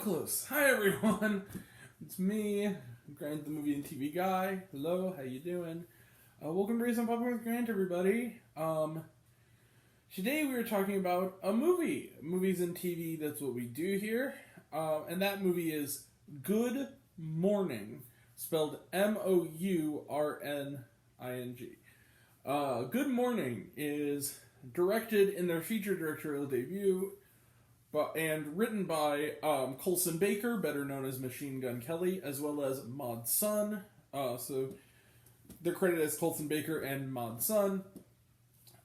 close. Hi everyone, it's me, Grant, the movie and TV guy. Hello, how you doing? Welcome to Raising Popcorn with Grant, everybody. Today we are talking about a movie. Movies and TV, that's what we do here. And that movie is Good Mourning, spelled Mourning. Good Mourning is directed in their feature directorial debut and written by Colson Baker, better known as Machine Gun Kelly, as well as Maud Sun. So they're credited as Colson Baker and Maud Sun,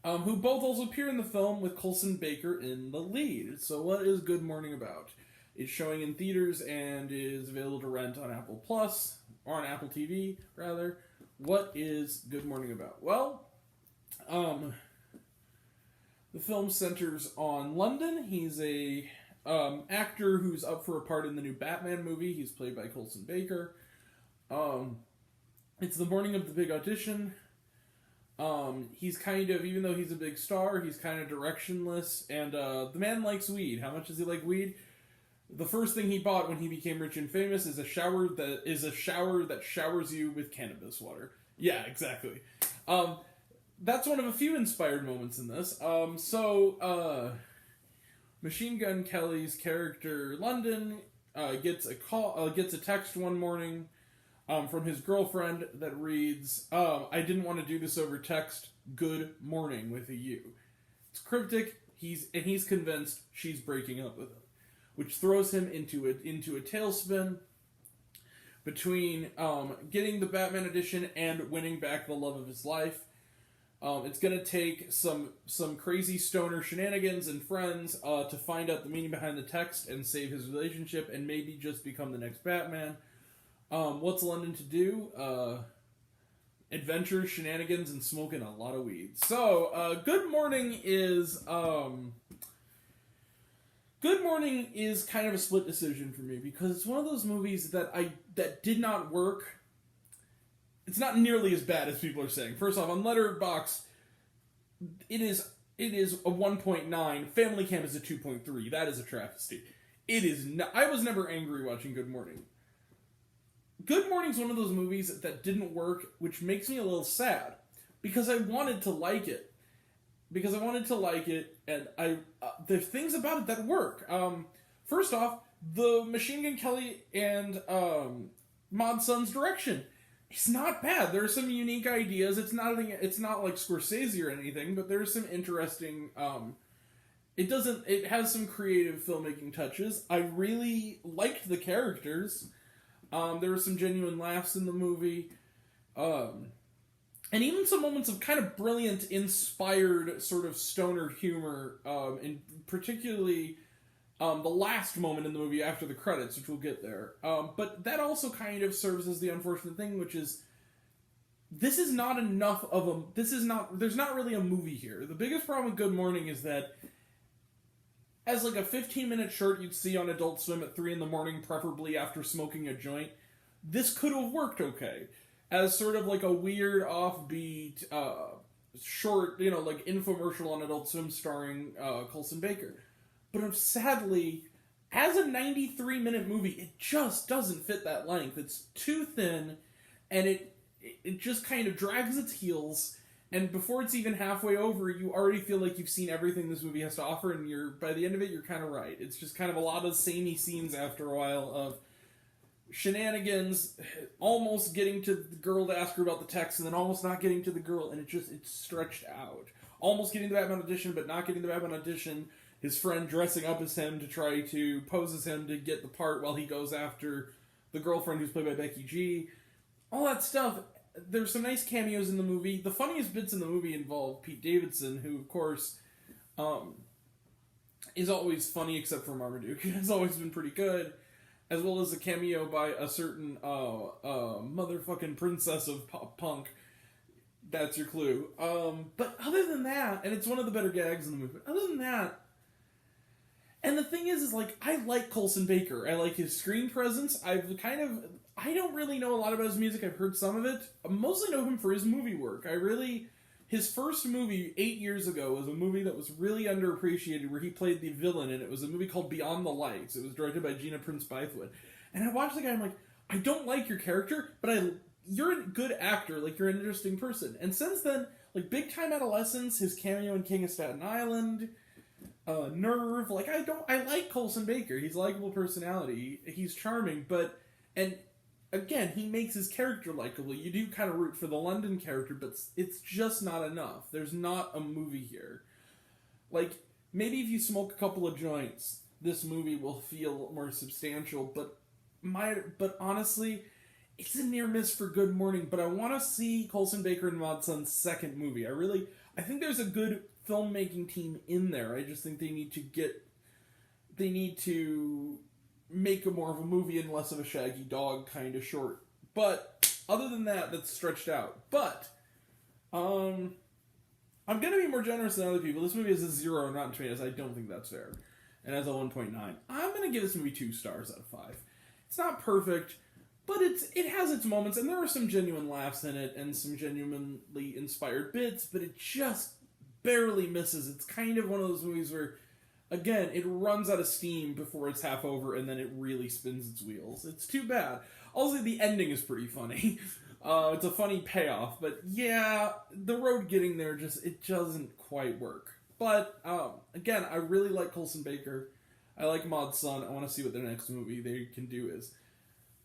who both also appear in the film with Colson Baker in the lead. So what is Good Mourning about? It's showing in theaters and is available to rent on Apple Plus, or on Apple TV, rather. What is Good Mourning about? Well, the film centers on London. He's a actor who's up for a part in the new Batman movie. He's played by Colson Baker. It's the morning of the big audition. He's kind of, even though he's a big star, he's kind of directionless, and the man likes weed. How much does he like weed? The first thing he bought when he became rich and famous is a shower that showers you with cannabis water. Yeah, exactly. That's one of a few inspired moments in this. Machine Gun Kelly's character, London, gets a text one morning from his girlfriend that reads, I didn't want to do this over text, good morning with a U. It's cryptic, he's convinced she's breaking up with him, which throws him into a tailspin between getting the Batman edition and winning back the love of his life. It's going to take some crazy stoner shenanigans and friends to find out the meaning behind the text and save his relationship and maybe just become the next Batman. What's London to do? Adventure, shenanigans, and smoking a lot of weed. So, Good Mourning is kind of a split decision for me because it's one of those movies that did not work. It's not nearly as bad as people are saying. First off, on Letterboxd, it is a 1.9. Family Camp is a 2.3. That is a travesty. It is not. I was never angry watching Good Mourning. Good Mourning is one of those movies that didn't work, which makes me a little sad because I wanted to like it. And there's things about it that work. First off, the Machine Gun Kelly and Maud Sun's direction. It's not bad. There are some unique ideas. It's not like Scorsese or anything, but there's some interesting. It has some creative filmmaking touches. I really liked the characters. There were some genuine laughs in the movie, and even some moments of kind of brilliant, inspired sort of stoner humor. And particularly. The last moment in the movie after the credits, which we'll get there. But that also kind of serves as the unfortunate thing, which is there's not really a movie here. The biggest problem with Good Mourning is that as like a 15-minute short you'd see on Adult Swim at 3 a.m, preferably after smoking a joint, this could have worked okay. As sort of like a weird, offbeat, short, like infomercial on Adult Swim starring Colson Baker. But sadly, as a 93-minute movie, it just doesn't fit that length. It's too thin, and it just kind of drags its heels, and before it's even halfway over, you already feel like you've seen everything this movie has to offer, and by the end of it, you're kind of right. It's just kind of a lot of samey scenes after a while of shenanigans, almost getting to the girl to ask her about the text, and then almost not getting to the girl, and it's stretched out. Almost getting the Batman audition, but not getting the Batman audition. His friend dressing up as him to try to pose as him to get the part while he goes after the girlfriend who's played by Becky G. All that stuff. There's some nice cameos in the movie. The funniest bits in the movie involve Pete Davidson, who, of course, is always funny except for Marmaduke. Has always been pretty good. As well as a cameo by a certain motherfucking princess of punk. That's your clue. But other than that, and it's one of the better gags in the movie, but other than that, and the thing is like, I like Colson Baker. I like his screen presence. I don't really know a lot about his music. I've heard some of it. I mostly know him for his movie work. I really His first movie 8 years ago was a movie that was really underappreciated, where he played the villain, and it was a movie called Beyond the Lights. It was directed by Gina Prince Bythewood. And I watched the guy, I'm like, I don't like your character, but you're a good actor, like, you're an interesting person. And since then, like, Big Time Adolescence, his cameo in King of Staten Island, Nerve, like, I like Colson Baker. He's a likable personality. He's charming, and again, he makes his character likable. You do kind of root for the London character, but it's just not enough. There's not a movie here. Like, maybe if you smoke a couple of joints, this movie will feel more substantial, but honestly, it's a near miss for Good Morning, but I want to see Colson Baker and Maud Sun's second movie. I think there's a good filmmaking team in there. I just think they need to make more of a movie and less of a Shaggy Dog kind of short. But other than that, that's stretched out. But I'm going to be more generous than other people. This movie has a 0 on Rotten Tomatoes. I don't think that's fair. And has a 1.9. I'm going to give this movie 2 stars out of 5. It's not perfect, but it has its moments, and there are some genuine laughs in it and some genuinely inspired bits, but it just barely misses. It's kind of one of those movies where, again, it runs out of steam before it's half over, and then it really spins its wheels. It's too bad. Also, the ending is pretty funny. It's a funny payoff, but yeah, the road getting there it doesn't quite work. But, again, I really like Colson Baker. I like Maud Sun. I want to see what their next movie they can do is.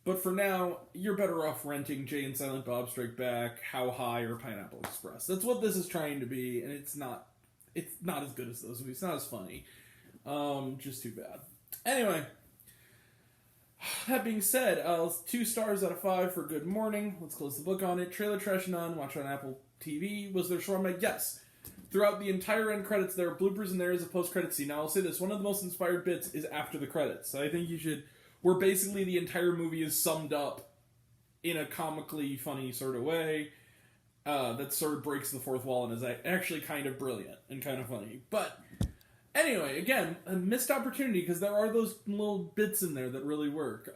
But for now, you're better off renting Jay and Silent Bob Strike Back, How High, or Pineapple Express. That's what this is trying to be, and it's not as good as those movies. It's not as funny. Just too bad. Anyway, that being said, 2 stars out of 5 for Good Morning. Let's close the book on it. Trailer Trash None, watch on Apple TV. Was there shawarma? Yes. Throughout the entire end credits, there are bloopers and there is a post-credit scene. Now, I'll say this. One of the most inspired bits is after the credits. So I think you should... where basically the entire movie is summed up in a comically funny sort of way that sort of breaks the fourth wall and is actually kind of brilliant and kind of funny. But anyway, again, a missed opportunity because there are those little bits in there that really work.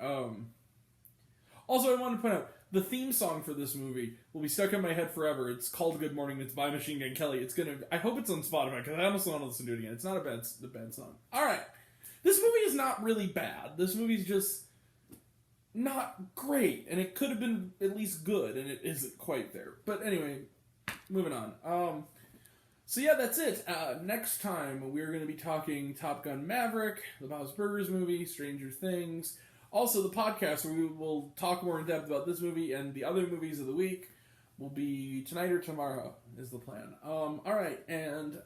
Also, I want to point out, the theme song for this movie will be stuck in my head forever. It's called Good Morning. It's by Machine Gun Kelly. I hope it's on Spotify because I almost want to listen to it again. It's not a bad song. All right. This movie is not really bad. This movie's just not great, and it could have been at least good, and it isn't quite there. But anyway, moving on. So yeah, that's it. Next time, we're going to be talking Top Gun Maverick, the Bob's Burgers movie, Stranger Things. Also, the podcast where we will talk more in depth about this movie and the other movies of the week will be tonight or tomorrow, is the plan. Alright, and...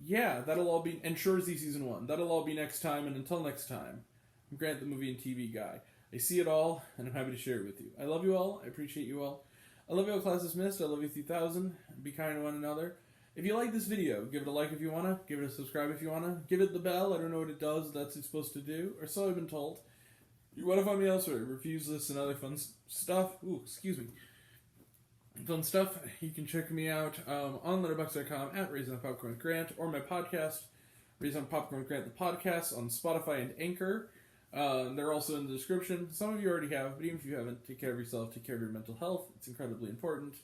yeah, that'll all be... and Shoresy Season 1. That'll all be next time, and until next time, I'm Grant, the movie and TV guy. I see it all, and I'm happy to share it with you. I love you all. I appreciate you all. I love you all, class dismissed. I love you 3000. Be kind to one another. If you like this video, give it a like if you want to. Give it a subscribe if you want to. Give it the bell. I don't know what it does. That's what it's supposed to do. Or so I've been told. You want to find me elsewhere. Reviews, lists, and other fun stuff. Ooh, excuse me. Fun stuff. You can check me out on letterboxd.com at Raising Up Popcorn with Grant, or my podcast, Raising Up Popcorn with Grant, the podcast, on Spotify and Anchor. They're also in the description. Some of you already have, but even if you haven't, take care of yourself, take care of your mental health. It's incredibly important.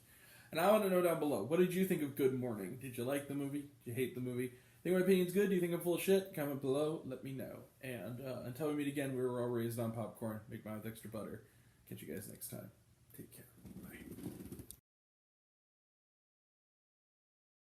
And I want to know down below, what did you think of Good Morning? Did you like the movie? Did you hate the movie? Think my opinion's good? Do you think I'm full of shit? Comment below. Let me know. And until we meet again, we were all raised on popcorn. Make mine with extra butter. Catch you guys next time. Take care.